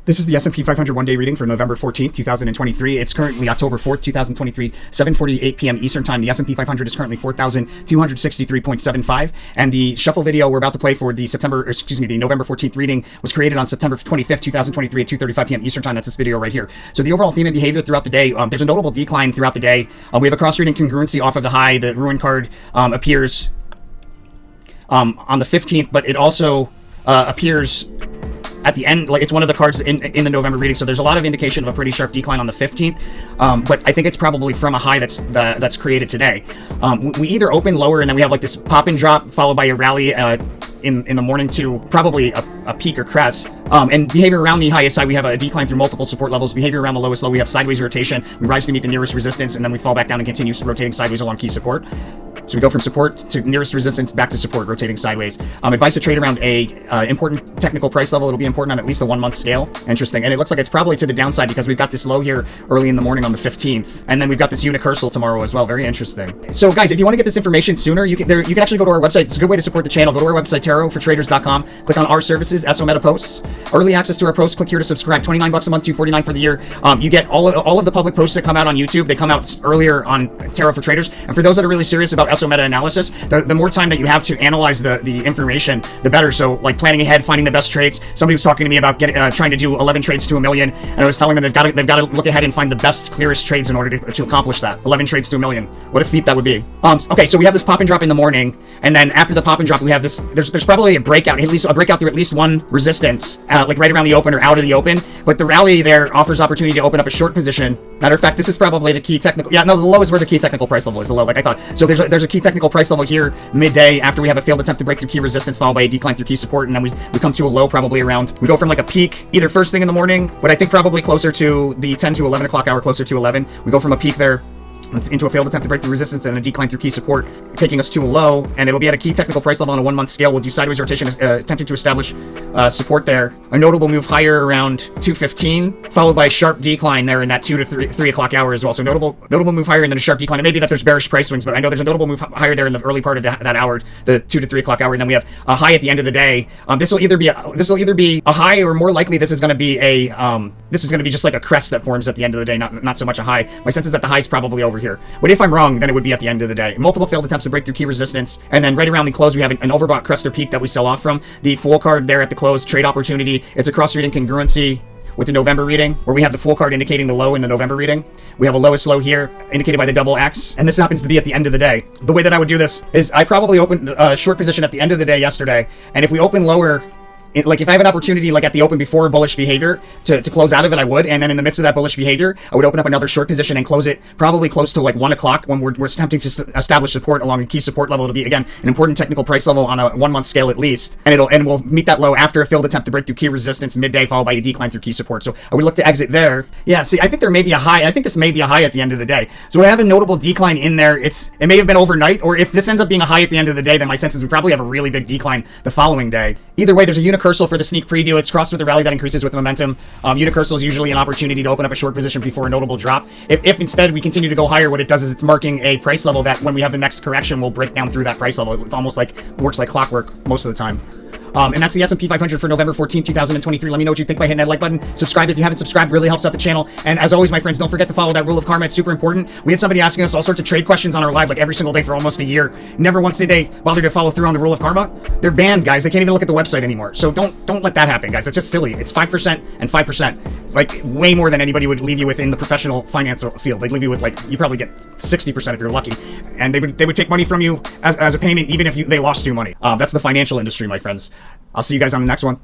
This is the S&P 500 one-day reading for November 14th, 2023. It's currently October 4th, 2023, 7:48 p.m. Eastern Time. The S&P 500 is currently 4,263.75. And the shuffle video we're about to play for the November 14th reading was created on September 25th, 2023 at 2:35 p.m. Eastern Time. That's this video right here. So the overall theme and behavior throughout the day, there's a notable decline throughout the day. We have a cross-reading congruency off of the high. The ruin card appears on the 15th, but it also appears at the end, like it's one of the cards in the November reading. So there's a lot of indication of a pretty sharp decline on the 15th, but I think it's probably from a high that's created today. We either open lower and then we have like this pop and drop followed by a rally in the morning to probably a peak or crest. And behavior around the highest side, we have a decline through multiple support levels. Behavior around the lowest low, we have sideways rotation. We rise to meet the nearest resistance, and then we fall back down and continue rotating sideways along key support. So we go from support to nearest resistance, back to support, rotating sideways. Advice to trade around a important technical price level. It'll be important on at least a 1-month scale. Interesting. And it looks like it's probably to the downside because we've got this low here early in the morning on the 15th. And then we've got this unicursal tomorrow as well. Very interesting. So guys, if you want to get this information sooner, you can actually go to our website. It's a good way to support the channel. Go to our website, tarotfortraders.com. Click on our services, SO Meta posts. Early access to our posts. Click here to subscribe. $29 a month, $249 for the year. You get all of the public posts that come out on YouTube. They come out earlier on Tarot for Traders. And for those that are really serious about SO Meta analysis, the more time that you have to analyze the information, the better. So like planning ahead, finding the best trades. Somebody was talking to me about trying to do 11 trades to $1 million, and I was telling them they've got to look ahead and find the best, clearest trades in order to accomplish that. 11 trades to $1 million. What a feat that would be. Okay, so we have this pop and drop in the morning, and then after the pop and drop, we have this. There's probably a breakout, through at least one resistance, like right around the open or out of the open. But the rally there offers opportunity to open up a short position. Matter of fact, this is probably the key technical. Yeah, no, the low is where the key technical price level is. The low, like I thought. So there's a key technical price level here midday after we have a failed attempt to break through key resistance followed by a decline through key support, and then we come to a low probably around. We go from like a peak either first thing in the morning, but I think probably closer to the 10 to 11 o'clock hour, closer to 11. We go from a peak there into a failed attempt to break through resistance and a decline through key support, taking us to a low, and it'll be at a key technical price level on a 1-month scale. We'll do sideways rotation, attempting to establish support there. A notable move higher around 2:15, followed by a sharp decline there in that 2 to 3 o'clock hour as well. So notable move higher and then a sharp decline. It may be that there's bearish price swings, but I know there's a notable move higher there in the early part of that hour, the 2 to 3 o'clock hour, and then we have a high at the end of the day. This will either be a high, or more likely this is going to be just like a crest that forms at the end of the day, not so much a high. My sense is that the high is probably over here. But if I'm wrong, then it would be at the end of the day. Multiple failed attempts to break through key resistance, and then right around the close, we have an overbought crest or peak that we sell off from. The full card there at the close, trade opportunity. It's a cross-reading congruency with the November reading, where we have the full card indicating the low in the November reading. We have a lowest low here, indicated by the double X, and this happens to be at the end of the day. The way that I would do this is I probably opened a short position at the end of the day yesterday, and if we open lower, like if I have an opportunity like at the open before bullish behavior to close out of it, I would, and then in the midst of that bullish behavior, I would open up another short position and close it probably close to like 1 o'clock when we're attempting to establish support along a key support level. It'll be again an important technical price level on a 1-month scale at least, and we'll meet that low after a failed attempt to break through key resistance midday, followed by a decline through key support. So I would look to exit there. Yeah, see, I think there may be a high. I think this may be a high at the end of the day. So I have a notable decline in there. It may have been overnight, or if this ends up being a high at the end of the day, then my sense is we probably have a really big decline the following day. Either way, there's a unicursal for the sneak preview. It's crossed with a rally that increases with momentum. Unicursal is usually an opportunity to open up a short position before a notable drop. If instead we continue to go higher, what it does is it's marking a price level that when we have the next correction, will break down through that price level. It almost like works like clockwork most of the time. And that's the S&P 500 for November 14th, 2023. Let me know what you think by hitting that like button. Subscribe if you haven't subscribed. Really helps out the channel. And as always, my friends, don't forget to follow that rule of karma. It's super important. We had somebody asking us all sorts of trade questions on our live like every single day for almost a year. Never once did they bother to follow through on the rule of karma. They're banned, guys. They can't even look at the website anymore. So don't let that happen, guys. It's just silly. It's 5% and 5%. Like way more than anybody would leave you with in the professional financial field. They'd leave you with like, you probably get 60% if you're lucky. And they would take money from you as a payment even if they lost you money. That's the financial industry, my friends. I'll see you guys on the next one.